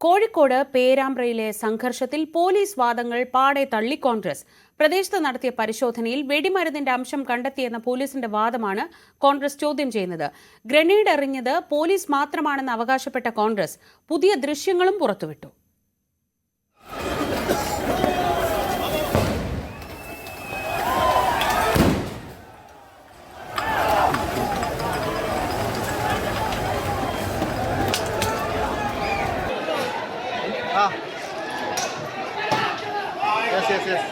കോഴിക്കോട് പേരാമ്പ്രയിലെ സംഘർഷത്തിൽ പോലീസ് വാദങ്ങൾ പാടെ തള്ളി കോൺഗ്രസ്. പ്രദേശത്ത് നടത്തിയ പരിശോധനയിൽ വെടിമരുന്നിന്റെ അംശം കണ്ടെത്തിയെന്ന പോലീസിന്റെ വാദമാണ് കോൺഗ്രസ് ചോദ്യം ചെയ്യുന്നത്. ഗ്രനേഡ് എറിഞ്ഞത് പോലീസ് മാത്രമാണെന്ന് അവകാശപ്പെട്ട കോൺഗ്രസ് പുതിയ ദൃശ്യങ്ങളും പുറത്തുവിട്ടു. Yes.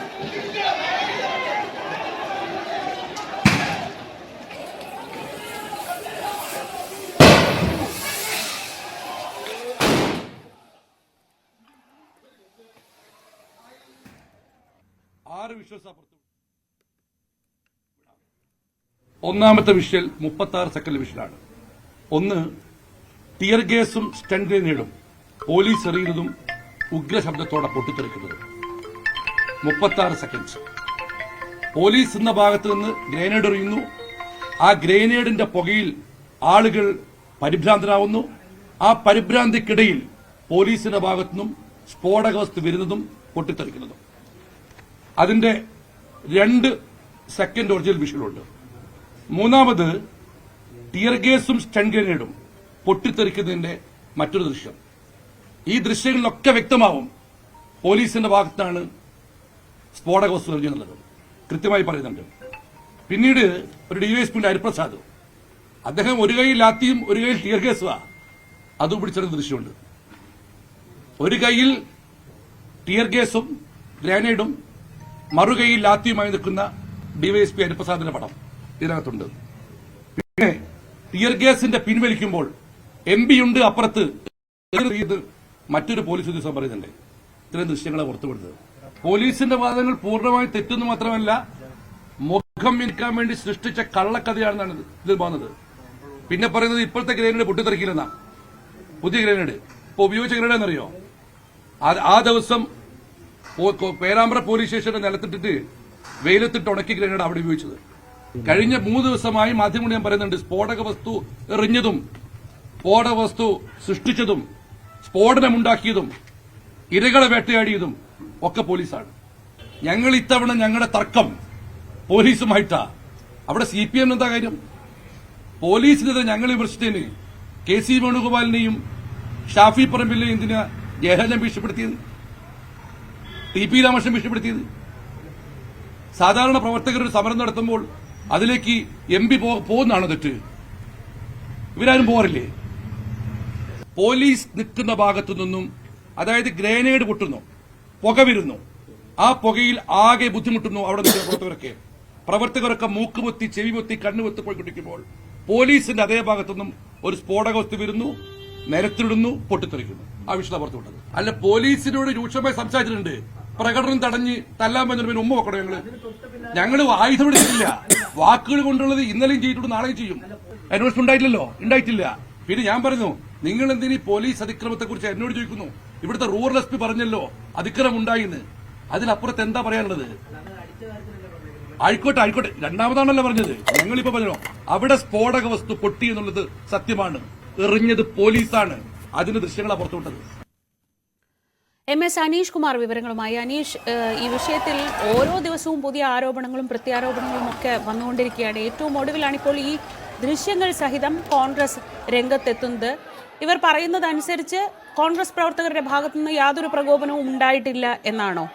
6 വിഷ്വൽസ് അപ്പുറത്ത്. ഒന്നാമത്തെ വിഷ്വൽ 36 സെക്കൻഡ് വിഷ്വലാണ്. ഒന്ന് ടിയർ ഗ്യാസും സ്റ്റൺ ഗ്രനേഡും പോലീസ് എറിയുന്നതും ഉഗ്രശബ്ദത്തോടെ പൊട്ടിത്തെറിക്കുന്നത്. 36 സെക്കൻഡ്സ്. പോലീസ് എന്ന ഭാഗത്ത് നിന്ന് ഗ്രനേഡ് എറിയുന്നു. ആ ഗ്രനേഡിന്റെ പുകയിൽ ആളുകൾ പരിഭ്രാന്തരാവുന്നു. ആ പരിഭ്രാന്തിക്കിടയിൽ പോലീസിന്റെ ഭാഗത്തുനിന്നും സ്ഫോടക വസ്തു വരുന്നതും പൊട്ടിത്തെറിക്കുന്നതും. അതിന്റെ 2 സെക്കൻഡ് ഒറിജിനൽ വിഷ്വലുണ്ട്. മൂന്നാമത് ടിയർ ഗ്യാസും സ്റ്റൺ ഗ്രനേഡും പൊട്ടിത്തെറിക്കുന്നതിന്റെ മറ്റൊരു ദൃശ്യം. ഈ ദൃശ്യങ്ങളിലൊക്കെ വ്യക്തമാവും പോലീസിന്റെ ഭാഗത്താണ് സ്ഫോടക വസ്തു എറിഞ്ഞെന്നുള്ളത് കൃത്യമായി പറയുന്നുണ്ട്. പിന്നീട് ഒരു ഡിവൈഎസ്പിന്റെ ഹരിപ്രസാദ്, അദ്ദേഹം ഒരു കൈയിൽ ലാത്തിയും ഒരു കൈയിൽ ടിയർ ഗ്യാസുവാ, അതും പിടിച്ചെടുക്കുന്ന ദൃശ്യമുണ്ട്. ഒരു കൈയിൽ ടിയർ ഗ്യാസും ഗ്രാനേഡും മറുകൈയിൽ ലാത്തിയുമായി നിൽക്കുന്ന ഡിവൈഎസ്പി ഹരിപ്രസാദിന്റെ പടം ഇതിനകത്തുണ്ട്. പിന്നെ ടിയർ ഗ്യാസിന്റെ പിൻവലിക്കുമ്പോൾ MP ഉണ്ട് അപ്പുറത്ത്, മറ്റൊരു പോലീസ് ഉദ്യോഗസ്ഥൻ പറയുന്നുണ്ട്. ഇത്തരം ദൃശ്യങ്ങളെ പുറത്തുവിടുന്നത് പോലീസിന്റെ വാദങ്ങൾ പൂർണ്ണമായി തെറ്റെന്ന് മാത്രമല്ല, മുഖം മിനുക്കാൻ വേണ്ടി സൃഷ്ടിച്ച കള്ളക്കഥയാണെന്നാണ് ഇതിൽ പോകുന്നത്. പിന്നെ പറയുന്നത് ഇപ്പോഴത്തെ ഗ്രനേഡ് പൊട്ടിത്തെറിക്കില്ലെന്നാ. പുതിയ ഗ്രനേഡ് ഇപ്പൊ ഉപയോഗിച്ച ഗ്രനേഡ് എന്നറിയോ? ആ ദിവസം പേരാമ്പ്ര പോലീസ് സ്റ്റേഷന്റെ നിലത്തിട്ടിട്ട് വെയിലത്തിട്ട് ഉണക്കി ഗ്രനേഡ് അവിടെ ഉപയോഗിച്ചത്. കഴിഞ്ഞ 3 ദിവസമായി മാധ്യമങ്ങൾ ഞാൻ പറയുന്നുണ്ട്, സ്ഫോടക വസ്തു എറിഞ്ഞതും സ്ഫോടക വസ്തു സൃഷ്ടിച്ചതും സ്ഫോടനമുണ്ടാക്കിയതും ഇരകളെ വേട്ടയാടിയതും ഒക്കെ പോലീസാണ്. ഞങ്ങൾ ഇത്തവണ ഞങ്ങളുടെ തർക്കം പോലീസുമായിട്ടാ. അവിടെ CPM എന്താ കാര്യം? പോലീസിനെതിരെ ഞങ്ങൾ വിമർശിച്ചതിന് KC വേണുഗോപാലിനെയും ഷാഫി പറമ്പിലിനെയും എന്തിനാ ജയരാജൻ ഭീഷണിപ്പെടുത്തിയത്, TP രാമകൃഷ്ണൻ ഭീഷണിപ്പെടുത്തിയത്? സാധാരണ പ്രവർത്തകർ ഒരു സമരം നടത്തുമ്പോൾ അതിലേക്ക് MP പോകുന്നതാണോ തെറ്റ്? ഇവരാരും പോകാറില്ലേ? പോലീസ് നിൽക്കുന്ന ഭാഗത്തു നിന്നും, അതായത് ഗ്രനേഡ് പൊട്ടുന്നു, പുക വരുന്നു, ആ പുകയിൽ ആകെ ബുദ്ധിമുട്ടുന്നു അവിടെ നിൽക്കുന്ന പ്രവർത്തകരൊക്കെ മൂക്കുപൊത്തി ചെവിപൊത്തി കണ്ണുപൊത്തി പോയിക്കൊണ്ടിരിക്കുമ്പോൾ പോലീസിന്റെ അതേ ഭാഗത്തുനിന്നും ഒരു സ്ഫോടക വസ്തു വരുന്നു, നിരത്തിടുന്നു, പൊട്ടിത്തെറിക്കുന്നു. ആ വിഷയം പുറത്തു വിട്ടത് അല്ല. പോലീസിനോട് രൂക്ഷമായി സംസാരിച്ചിട്ടുണ്ട്. പ്രകടനം തടഞ്ഞ് തല്ലാൻ പറ്റുന്ന ഉമ്മ വെക്കണം. ഞങ്ങള് ആയുധം എടുത്തിട്ടില്ല. വാക്കുകൾ കൊണ്ടുള്ളത് ഇന്നലെയും ചെയ്തിട്ടുണ്ട്, നാളെയും ചെയ്യും. അന്വേഷണം ഉണ്ടായിട്ടില്ല. പിന്നെ ഞാൻ പറഞ്ഞു, നിങ്ങൾ എന്തിനീ പോലീസ് അതിക്രമത്തെ കുറിച്ച് എന്നോട് ചോദിക്കുന്നു? ഇവിടുത്തെ റൂറൽ SP പറഞ്ഞല്ലോ അതിക്രമം ഉണ്ടായിന്ന്. അതിലപ്പുറത്ത് എന്താ പറയാനുള്ളത്? ആയിക്കോട്ടെ, രണ്ടാമതാണല്ലോ പറഞ്ഞത്. ഞങ്ങളിപ്പോ പറഞ്ഞോ, അവിടെ സ്ഫോടക വസ്തു പൊട്ടി എന്നുള്ളത് സത്യമാണ്. എറിഞ്ഞത് പോലീസാണ്. അതിന്റെ ദൃശ്യങ്ങളാണ് പുറത്തുവിട്ടത്. MS അനീഷ് കുമാർ വിവരങ്ങളുമായി. അനീഷ്, ഈ വിഷയത്തിൽ ഓരോ ദിവസവും പുതിയ ആരോപണങ്ങളും പ്രത്യാരോപണങ്ങളും ഒക്കെ വന്നുകൊണ്ടിരിക്കുകയാണ്. ഏറ്റവും ഒടുവിലാണ് ഇപ്പോൾ ഈ ദൃശ്യങ്ങൾ സഹിതം കോൺഗ്രസ് രംഗത്തെത്തുന്നത്. ഇവർ പറയുന്നതനുസരിച്ച് കോൺഗ്രസ് പ്രവർത്തകരുടെ ഭാഗത്തുനിന്ന് യാതൊരു പ്രകോപനവും ഉണ്ടായിട്ടില്ല എന്നാണോ?